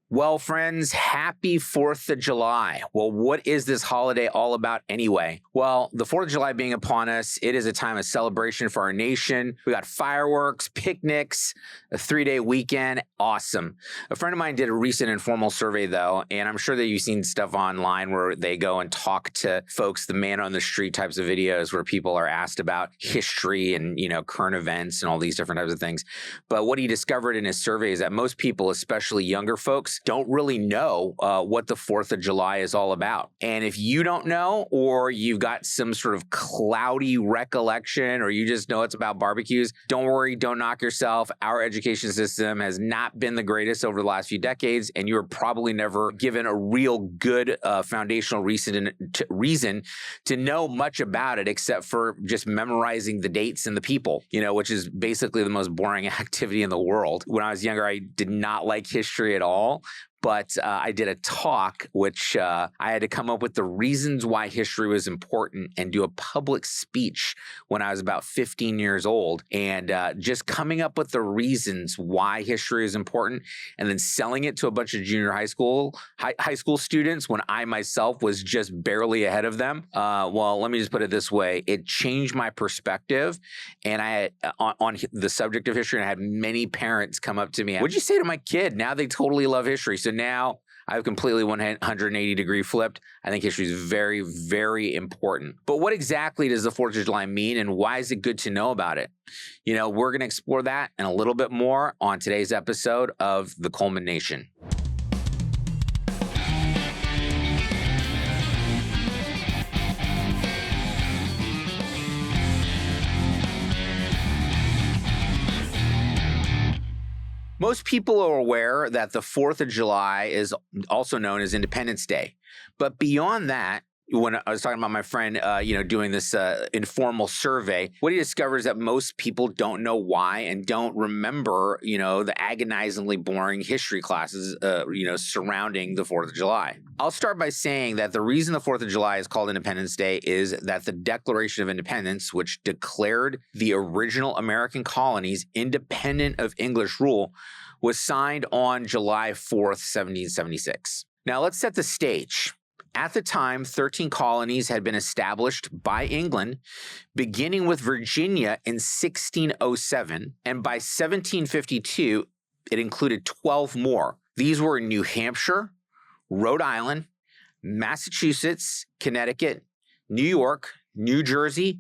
Well, friends, happy 4th of July. Well, what is this holiday all about anyway? Well, the 4th of July being upon us, it is a time of celebration for our nation. We got fireworks, picnics, a 3-day weekend. Awesome. A friend of mine did a recent informal survey, though, and I'm sure that you've seen stuff online where they go and talk to folks, the man on the street types of videos where people are asked about history and, current events and all these different types of things. But what he discovered in his survey is that most people, especially younger folks, don't really know what the 4th of July is all about. And if you don't know, or you've got some sort of cloudy recollection, or you just know it's about barbecues, don't worry, don't knock yourself. Our education system has not been the greatest over the last few decades, and you were probably never given a real good foundational reason to know much about it, except for just memorizing the dates and the people, which is basically the most boring activity in the world. When I was younger, I did not like history at all. But I did a talk, which I had to come up with the reasons why history was important and do a public speech when I was about 15 years old. And just coming up with the reasons why history is important and then selling it to a bunch of junior high school students when I myself was just barely ahead of them. Well, let me just put it this way. It changed my perspective. And I had, on the subject of history, and I had many parents come up to me. What'd you say to my kid? Now they totally love history. So now I've completely 180 degree flipped. I think history is very, very important. But what exactly does the 4th of July mean, and why is it good to know about it? We're going to explore that and a little bit more on today's episode of the Coleman Nation. Most people are aware that the 4th of July is also known as Independence Day. But beyond that, when I was talking about my friend, doing this informal survey, what he discovers is that most people don't know why and don't remember, the agonizingly boring history classes, surrounding the 4th of July. I'll start by saying that the reason the 4th of July is called Independence Day is that the Declaration of Independence, which declared the original American colonies independent of English rule, was signed on July 4th, 1776. Now, let's set the stage. At the time, 13 colonies had been established by England, beginning with Virginia in 1607, and by 1752, it included 12 more. These were New Hampshire, Rhode Island, Massachusetts, Connecticut, New York, New Jersey,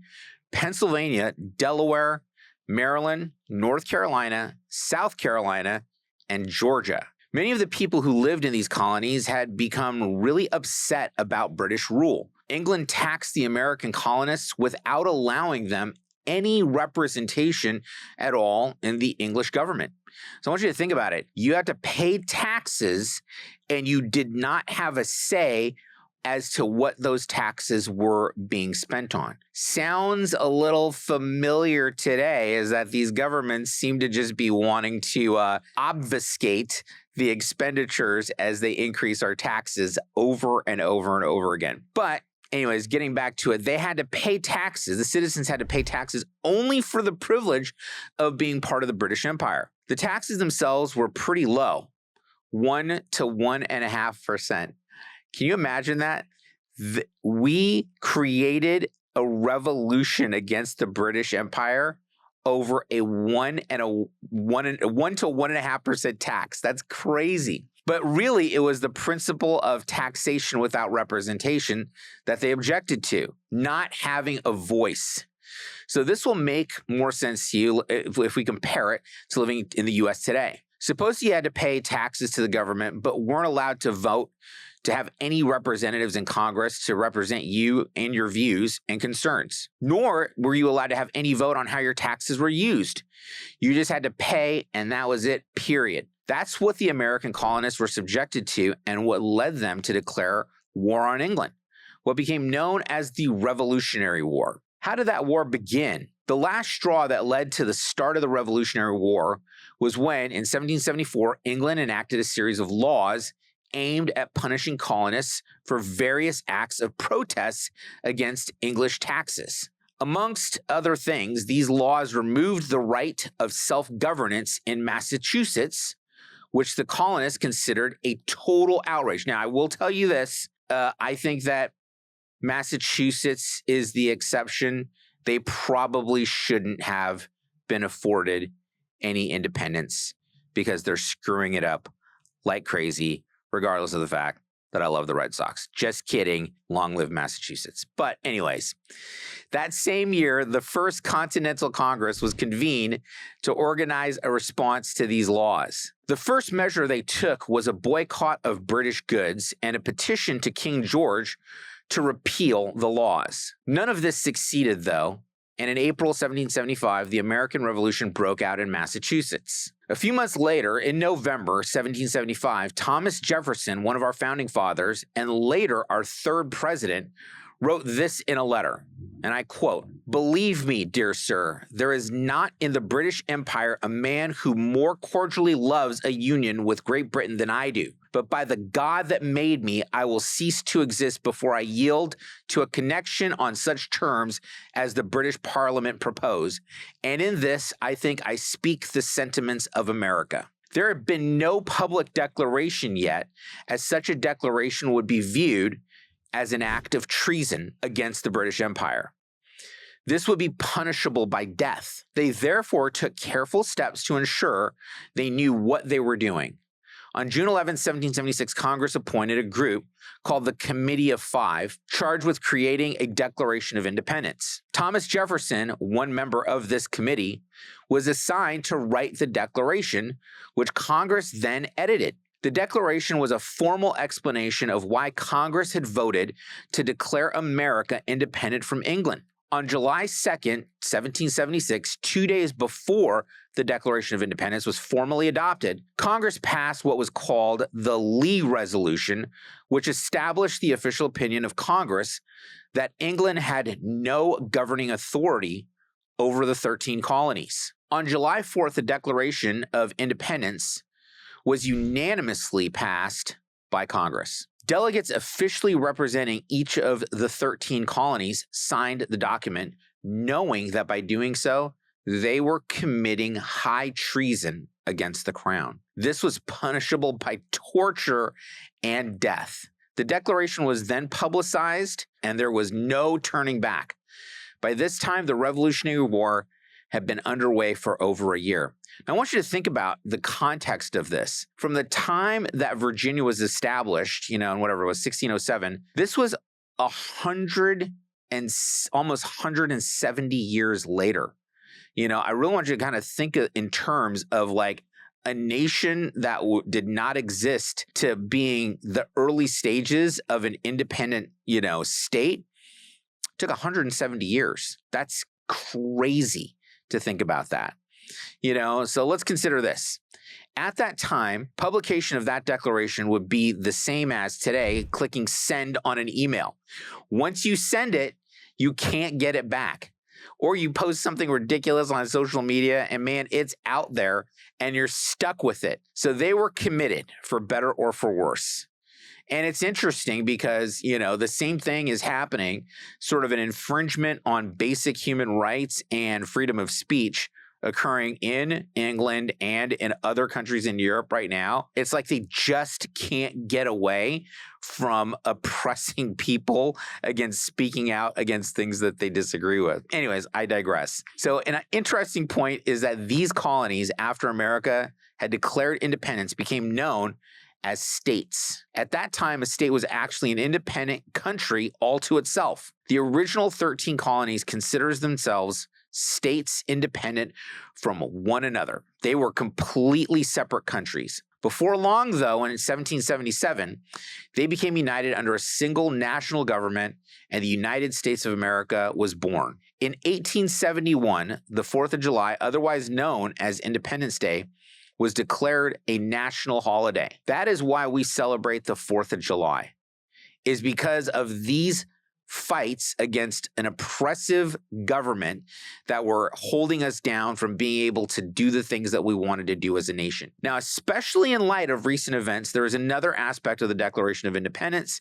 Pennsylvania, Delaware, Maryland, North Carolina, South Carolina, and Georgia. Many of the people who lived in these colonies had become really upset about British rule. England taxed the American colonists without allowing them any representation at all in the English government. So I want you to think about it. You had to pay taxes, and you did not have a say as to what those taxes were being spent on. Sounds a little familiar today, is that these governments seem to just be wanting to obfuscate the expenditures as they increase our taxes over and over and over again. But anyways, getting back to it, they had to pay taxes. The citizens had to pay taxes only for the privilege of being part of the British Empire. The taxes themselves were pretty low, 1 to 1.5%. Can you imagine that? We created a revolution against the British Empire over a 1 to 1.5% tax. That's crazy. But really, it was the principle of taxation without representation that they objected to, not having a voice. So this will make more sense to you if we compare it to living in the U.S. today. Suppose you had to pay taxes to the government, but weren't allowed to vote, to have any representatives in Congress to represent you and your views and concerns. Nor were you allowed to have any vote on how your taxes were used. You just had to pay, and that was it, period. That's what the American colonists were subjected to, and what led them to declare war on England, what became known as the Revolutionary War. How did that war begin? The last straw that led to the start of the Revolutionary War was when, in 1774, England enacted a series of laws aimed at punishing colonists for various acts of protest against English taxes. Amongst other things, these laws removed the right of self-governance in Massachusetts, which the colonists considered a total outrage. Now, I will tell you this. I think that Massachusetts is the exception. They probably shouldn't have been afforded any independence because they're screwing it up like crazy, regardless of the fact that I love the Red Sox. Just kidding. Long live Massachusetts. But anyways, that same year, the First Continental Congress was convened to organize a response to these laws. The first measure they took was a boycott of British goods and a petition to King George to repeal the laws. None of this succeeded, though, and in April 1775, the American Revolution broke out in Massachusetts. A few months later, in November 1775, Thomas Jefferson, one of our founding fathers, and later our third president, wrote this in a letter, and I quote, "Believe me, dear sir, there is not in the British Empire a man who more cordially loves a union with Great Britain than I do. But by the God that made me, I will cease to exist before I yield to a connection on such terms as the British Parliament propose. And in this, I think I speak the sentiments of America." There had been no public declaration yet, as such a declaration would be viewed as an act of treason against the British Empire. This would be punishable by death. They therefore took careful steps to ensure they knew what they were doing. On June 11, 1776, Congress appointed a group called the Committee of Five, charged with creating a Declaration of Independence. Thomas Jefferson, one member of this committee, was assigned to write the Declaration, which Congress then edited. The Declaration was a formal explanation of why Congress had voted to declare America independent from England. On July 2nd, 1776, 2 days before the Declaration of Independence was formally adopted, Congress passed what was called the Lee Resolution, which established the official opinion of Congress that England had no governing authority over the 13 colonies. On July 4th, the Declaration of Independence was unanimously passed by Congress. Delegates officially representing each of the 13 colonies signed the document, knowing that by doing so, they were committing high treason against the crown. This was punishable by torture and death. The declaration was then publicized, and there was no turning back. By this time, the Revolutionary War had been underway for over a year. Now, I want you to think about the context of this. From the time that Virginia was established, in whatever it was, 1607, this was almost 170 years later. I really want you to kind of think in terms of like a nation that did not exist to being the early stages of an independent, state. It took 170 years. That's crazy to think about that. So let's consider this. At that time, publication of that declaration would be the same as today clicking send on an email. Once you send it, you can't get it back. Or you post something ridiculous on social media and man, it's out there and you're stuck with it. So they were committed for better or for worse. And it's interesting because, the same thing is happening, sort of an infringement on basic human rights and freedom of speech occurring in England and in other countries in Europe right now. It's like they just can't get away from oppressing people against speaking out against things that they disagree with. Anyways, I digress. So an interesting point is that these colonies, after America had declared independence, became known as states. At that time, a state was actually an independent country all to itself. The original 13 colonies considers themselves states independent from one another. They were completely separate countries. Before long, though, in 1777, they became united under a single national government, and the United States of America was born. In 1871, the 4th of July, otherwise known as Independence Day, was declared a national holiday. That is why we celebrate the 4th of July, is because of these fights against an oppressive government that were holding us down from being able to do the things that we wanted to do as a nation. Now, especially in light of recent events, there is another aspect of the Declaration of Independence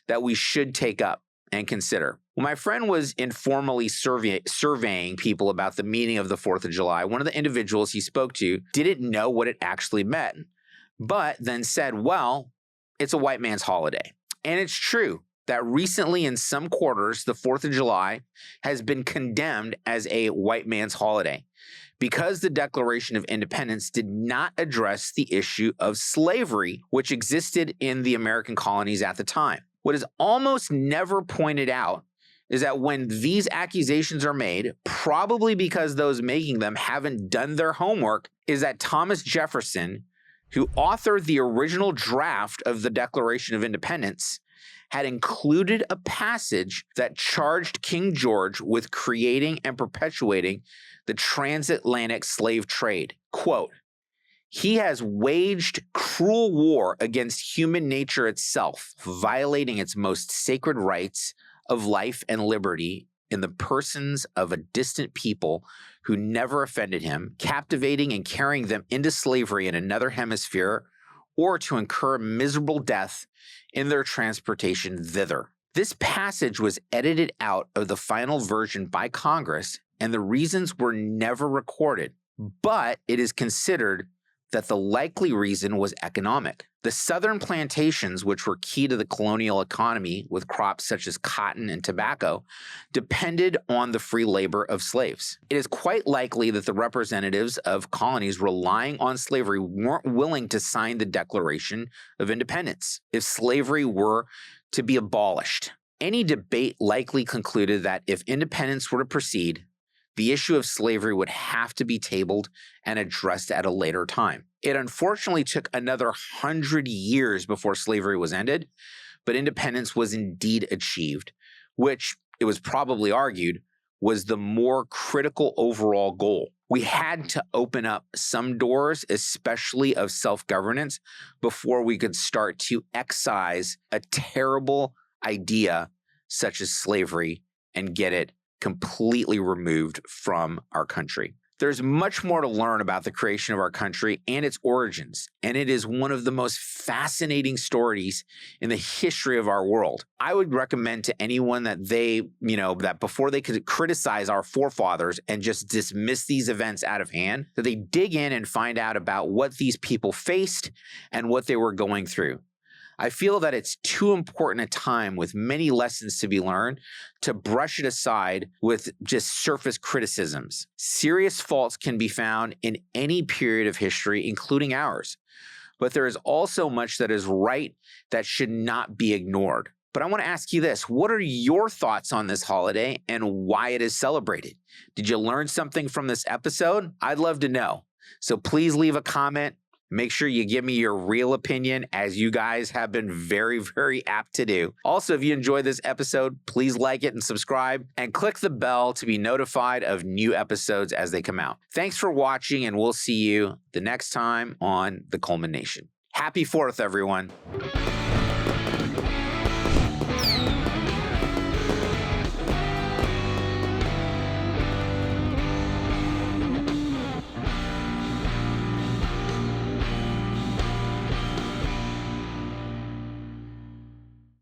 that we should take up and consider. When my friend was informally surveying people about the meaning of the 4th of July, one of the individuals he spoke to didn't know what it actually meant. but then said, well, it's a white man's holiday. And it's true that recently in some quarters, the 4th of July has been condemned as a white man's holiday because the Declaration of Independence did not address the issue of slavery, which existed in the American colonies at the time. What is almost never pointed out is that when these accusations are made, probably because those making them haven't done their homework, is that Thomas Jefferson, who authored the original draft of the Declaration of Independence, had included a passage that charged King George with creating and perpetuating the transatlantic slave trade. Quote, "He has waged cruel war against human nature itself, violating its most sacred rights of life and liberty in the persons of a distant people who never offended him, captivating and carrying them into slavery in another hemisphere, or to incur miserable death in their transportation thither." This passage was edited out of the final version by Congress, and the reasons were never recorded, but it is considered that the likely reason was economic. The southern plantations, which were key to the colonial economy with crops such as cotton and tobacco, depended on the free labor of slaves. It is quite likely that the representatives of colonies relying on slavery weren't willing to sign the Declaration of Independence if slavery were to be abolished. Any debate likely concluded that if independence were to proceed, the issue of slavery would have to be tabled and addressed at a later time. It unfortunately took another 100 years before slavery was ended, but independence was indeed achieved, which, it was probably argued, was the more critical overall goal. We had to open up some doors, especially of self-governance, before we could start to excise a terrible idea such as slavery and get it completely removed from our country. There's much more to learn about the creation of our country and its origins, and it is one of the most fascinating stories in the history of our world. I would recommend to anyone that that before they could criticize our forefathers and just dismiss these events out of hand, that they dig in and find out about what these people faced and what they were going through. I feel that it's too important a time with many lessons to be learned to brush it aside with just surface criticisms. Serious faults can be found in any period of history, including ours. But there is also much that is right that should not be ignored. But I want to ask you this. What are your thoughts on this holiday and why it is celebrated? Did you learn something from this episode? I'd love to know. So please leave a comment. Make sure you give me your real opinion, as you guys have been very, very apt to do. Also, if you enjoyed this episode, please like it and subscribe, and click the bell to be notified of new episodes as they come out. Thanks for watching, and we'll see you the next time on the Coleman Nation. Happy 4th, everyone.